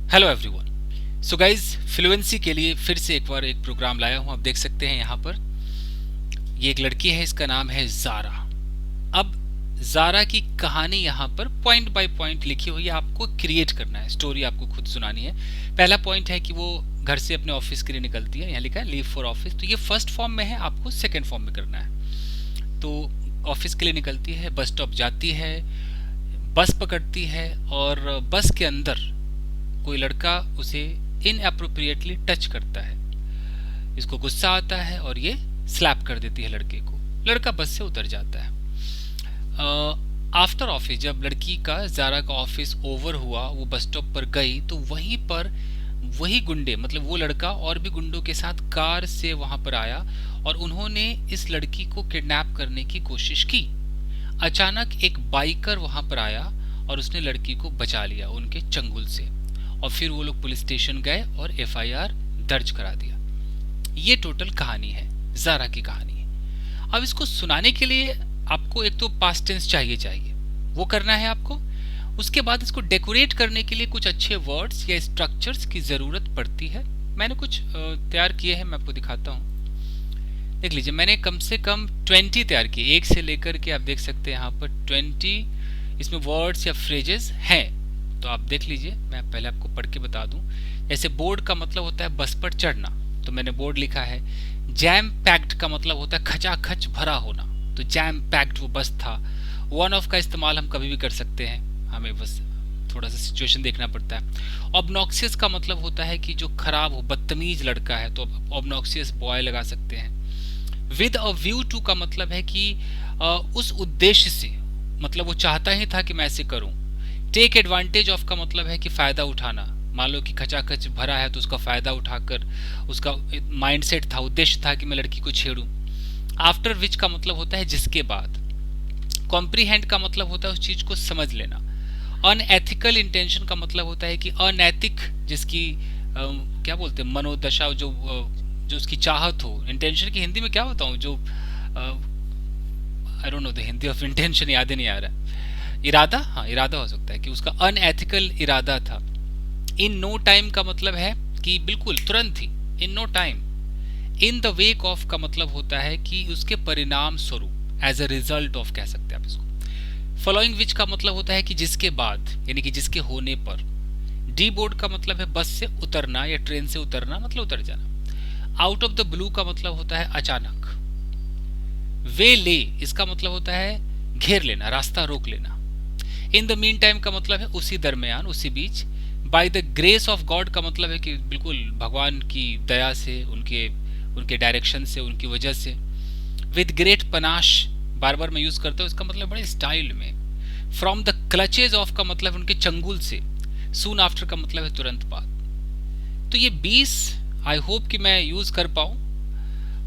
Hello everyone. So guys, fluency के लिए फिर से एक बार एक प्रोग्राम लाया हूं। आप देख सकते हैं यहाँ पर ये एक लड़की है, इसका नाम है जारा। अब जारा की कहानी यहाँ पर पॉइंट बाय पॉइंट लिखी हुई है, आपको क्रिएट करना है, स्टोरी आपको खुद सुनानी है। पहला पॉइंट है कि वो घर से अपने ऑफिस के लिए निकलती है, यहाँ लिखा है लीव फॉर ऑफिस, तो ये फर्स्ट फॉर्म में है, आपको सेकेंड फॉर्म में करना है। तो ऑफिस के लिए निकलती है, बस स्टॉप जाती है, बस पकड़ती है और बस के अंदर कोई लड़का उसे इनअप्रोप्रिएटली टच करता है। इसको गुस्सा आता है और ये स्लैप कर देती है लड़के को। लड़का बस से उतर जाता है। आफ्टर ऑफिस, जब लड़की का जारा का ऑफिस ओवर हुआ, वो बस स्टॉप पर गई तो वहीं पर वही गुंडे, मतलब वो लड़का और भी गुंडों के साथ कार से वहां पर आया और उन्होंने इस लड़की को किडनैप करने की कोशिश की। अचानक एक बाइकर वहां पर आया और उसने लड़की को बचा लिया उनके चंगुल से, और फिर वो लोग पुलिस स्टेशन गए और एफआईआर दर्ज करा दिया। ये टोटल कहानी है, जारा की कहानी है। अब इसको सुनाने के लिए आपको एक तो पास्ट टेंस चाहिए, वो करना है आपको। उसके बाद इसको डेकोरेट करने के लिए कुछ अच्छे वर्ड्स या स्ट्रक्चर्स की जरूरत पड़ती है। मैंने कुछ तैयार किए हैं, मैं आपको दिखाता हूँ। देख लीजिए, मैंने कम से कम 20 तैयार किए, एक से लेकर के आप देख सकते हैं यहाँ पर 20 इसमें वर्ड्स या फ्रेजेस हैं। तो आप देख लीजिए, मैं पहले आपको पढ़ के बता दूं। जैसे बोर्ड का मतलब होता है बस पर चढ़ना, तो मैंने बोर्ड लिखा है। जैम पैक्ड का मतलब होता है खचाखच भरा होना, तो जैम पैक्ड वो बस था। वन ऑफ का इस्तेमाल हम कभी भी कर सकते हैं, हमें बस थोड़ा सा सिचुएशन देखना पड़ता है। ऑब्नॉक्सियस का मतलब होता है कि जो खराब हो, बदतमीज लड़का है, तो ऑब्नॉक्सियस बॉय लगा सकते हैं। विद अ व्यू टू का मतलब है कि उस उद्देश्य से, मतलब वो चाहता ही था कि मैं ऐसे करूं। टेक एडवांटेज ऑफ का मतलब है कि फायदा उठाना। मान लो कि खचाखच भरा है तो उसका फायदा उठाकर, उसका माइंडसेट था, उद्देश्य था कि मैं लड़की को छेड़ूं। आफ्टर विच का मतलब होता है जिसके बाद। कॉम्प्रीहेंड का मतलब होता है उस चीज को समझ लेना। अनएथिकल इंटेंशन का मतलब होता है कि अनैतिक, जिसकी क्या बोलते हैं, मनोदशा, जो उसकी चाहत हो। इंटेंशन की हिंदी में क्या बताऊं, जो I don't know the Hindi of intention, याद ही नहीं आ रहा। इरादा, हाँ इरादा हो सकता है कि उसका अनएथिकल इरादा था। इन नो टाइम का मतलब है कि बिल्कुल तुरंत ही, in no time. In the wake of का मतलब होता है कि उसके परिणाम स्वरूप, एज अ रिजल्ट ऑफ कह सकते हैं आप इसको। फॉलोइंग विच का मतलब होता है कि जिसके बाद, यानी कि जिसके होने पर। डी बोर्ड का मतलब है बस से उतरना या ट्रेन से उतरना, मतलब उतर जाना। आउट ऑफ द ब्लू का मतलब होता है अचानक। वे ले, इसका मतलब होता है घेर लेना, रास्ता रोक लेना। इन द मीन टाइम का मतलब है उसी दरमियान, उसी बीच। By the grace of God का मतलब है कि बिल्कुल भगवान की दया से, उनके डायरेक्शन से, उनकी वजह से। विद ग्रेट पनाश बार बार मैं यूज करता हूँ, इसका मतलब बड़े स्टाइल में। फ्रॉम द क्लचेज ऑफ का मतलब उनके चंगुल से। सून आफ्टर का मतलब है तुरंत बाद। तो ये 20 आई होप कि मैं यूज कर पाऊँ,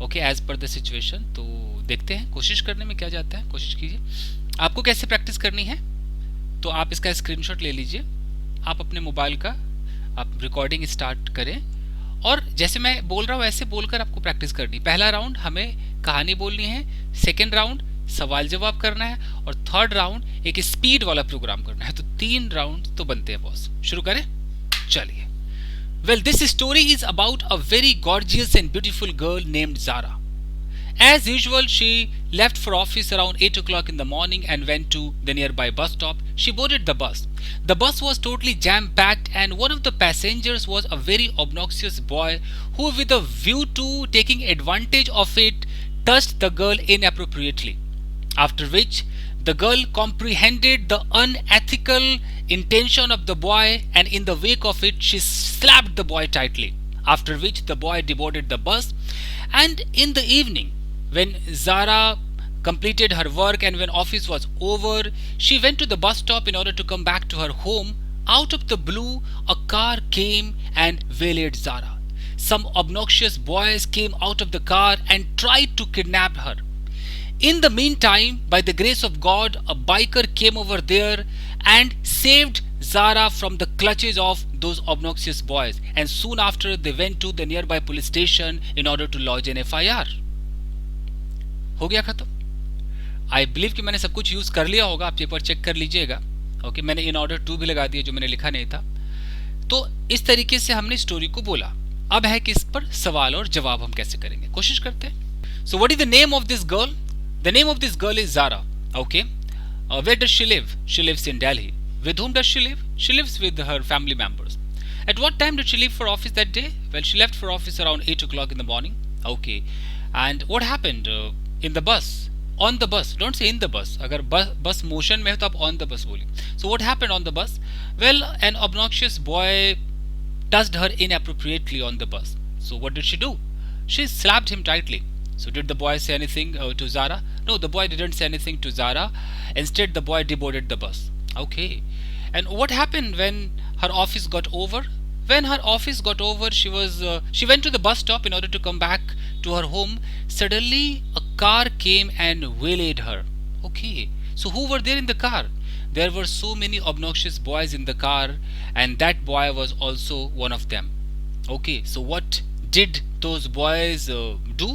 okay, as per the situation. तो देखते हैं, कोशिश करने में क्या जाता है, कोशिश कीजिए। आपको कैसे प्रैक्टिस करनी है, तो आप इसका स्क्रीनशॉट ले लीजिए, आप अपने मोबाइल का, आप रिकॉर्डिंग स्टार्ट करें और जैसे मैं बोल रहा हूँ वैसे बोलकर आपको प्रैक्टिस करनी। पहला राउंड हमें कहानी बोलनी है, सेकेंड राउंड सवाल जवाब करना है और थर्ड राउंड एक स्पीड वाला प्रोग्राम करना है। तो 3 राउंड तो बनते हैं बॉस। शुरू करें, चलिए। Well, this story is about a very gorgeous and beautiful girl named Zara. As usual, she left for office around 8 o'clock in the morning and went to the nearby bus stop. She boarded the bus. The bus was totally jam-packed and one of the passengers was a very obnoxious boy who, with a view to taking advantage of it, touched the girl inappropriately. After which, the girl comprehended the unethical intention of the boy and in the wake of it, she slapped the boy tightly. After which, the boy deboarded the bus. And in the evening, when Zara completed her work and when office was over, she went to the bus stop in order to come back to her home. Out of the blue, a car came and waylaid Zara. Some obnoxious boys came out of the car and tried to kidnap her. In the meantime, by the grace of God, a biker came over there and saved Zara from the clutches of those obnoxious boys. And soon after, they went to the nearby police station in order to lodge an FIR. हो गया खत्म। I believe कि मैंने सब कुछ use कर लिया होगा, आप पेपर चेक कर लीजिएगा। ओके, मैंने इन ऑर्डर टू भी लगा दिया जो मैंने लिखा नहीं था। तो इस तरीके से हमने स्टोरी को बोला। अब है कि इस पर सवाल और जवाब हम कैसे करेंगे, कोशिश करते हैं। So what is the name of this girl? The name of this girl is Zara. Okay, where does she live? She lives in Delhi. With whom does she live? She lives with her family members. At what time did she leave for office that day? Well, she left for office around 8 o'clock in the morning. Okay. And what happened in the bus? On the bus. Don't say in the bus. अगर bus motion में है तो आप on the bus बोलिए. So what happened on the bus? Well, an obnoxious boy touched her inappropriately on the bus. So what did she do? She slapped him tightly. So did the boy say anything to Zara? No, the boy didn't say anything to Zara. Instead, the boy deboarded the bus. Okay. And what happened when her office got over? When her office got over, she went to the bus stop in order to come back to her home. Suddenly, a car came and waylaid her. Okay. So who were there in the car? There were so many obnoxious boys in the car, and that boy was also one of them. Okay. So what did those boys do?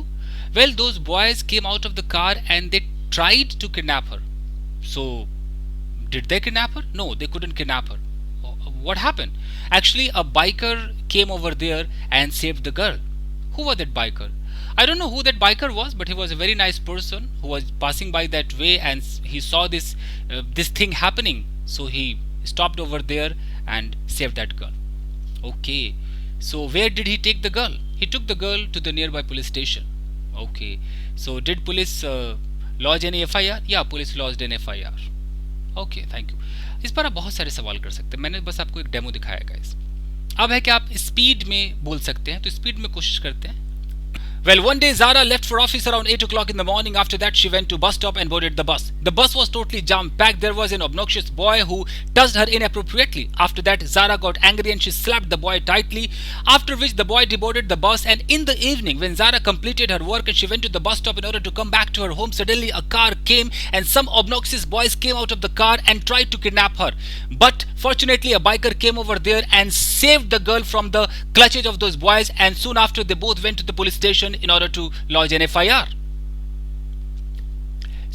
Well, those boys came out of the car and they tried to kidnap her. So did they kidnap her? No, they couldn't kidnap her. What happened? Actually, a biker came over there and saved the girl. Who was that biker? I don't know who that biker was, but he was a very nice person who was passing by that way, and he saw this thing happening. So he stopped over there and saved that girl. Okay. So where did he take the girl? He took the girl to the nearby police station. Okay. So did police lodge any FIR? Yeah, police lodged an FIR. Okay, thank you. इस पर आप बहुत सारे सवाल कर सकते हैं, मैंने बस आपको एक डेमो दिखाया गाइस। अब है कि आप स्पीड में बोल सकते हैं, तो स्पीड में कोशिश करते हैं। Well, one day Zara left for office around 8 o'clock in the morning. After that, she went to bus stop and boarded the bus. The bus was totally jam-packed. There was an obnoxious boy who touched her inappropriately. After that, Zara got angry and she slapped the boy tightly, after which the boy deboarded the bus. And in the evening, when Zara completed her work and she went to the bus stop in order to come back to her home, suddenly a car came and some obnoxious boys came out of the car and tried to kidnap her. But fortunately, a biker came over there and saved the girl from the clutches of those boys, and soon after they both went to the police station in order to lodge an FIR.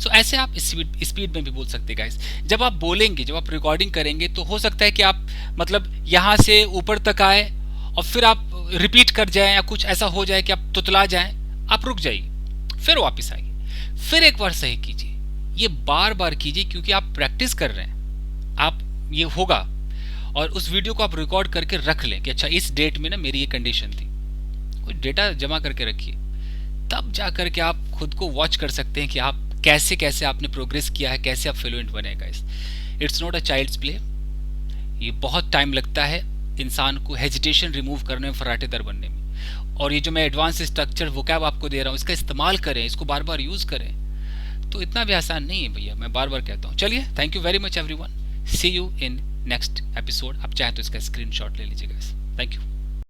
So ऐसे आप speed में भी बोल सकते guys. जब आप बोलेंगे, जब आप रिकॉर्डिंग करेंगे, तो हो सकता है कि आप मतलब यहाँ से ऊपर तक आए और फिर आप रिपीट कर जाएं या कुछ ऐसा हो जाए कि आप तुतला जाएं, आप रुक जाइए, फिर वापस आइए, फिर एक बार सही कीजिए। ये बार बार कीजिए क्योंकि आप प्रैक्टिस कर रहे हैं, आप ये होगा। और उस वीडियो को आप रिकॉर्ड करके रख लें कि अच्छा इस डेट में ना मेरी ये कंडीशन थी, कोई डेटा जमा करके रखिए, तब जा करके आप खुद को वॉच कर सकते हैं कि आप कैसे कैसे आपने प्रोग्रेस किया है, कैसे आप फ्लुएंट बने guys. It's not a child's play. ये बहुत टाइम लगता है इंसान को हेजिटेशन रिमूव करने में, फराटेदार बनने में। और ये जो मैं एडवांस स्ट्रक्चर वोकैब आपको दे रहा हूँ, इसका इस्तेमाल करें, इसको बार बार यूज करें, तो इतना भी आसान नहीं है भैया, मैं बार बार कहता हूँ। चलिए, thank you very much everyone, see you in next episode. आप चाहें तो इसका स्क्रीनशॉट ले लीजिएगा। Thank you.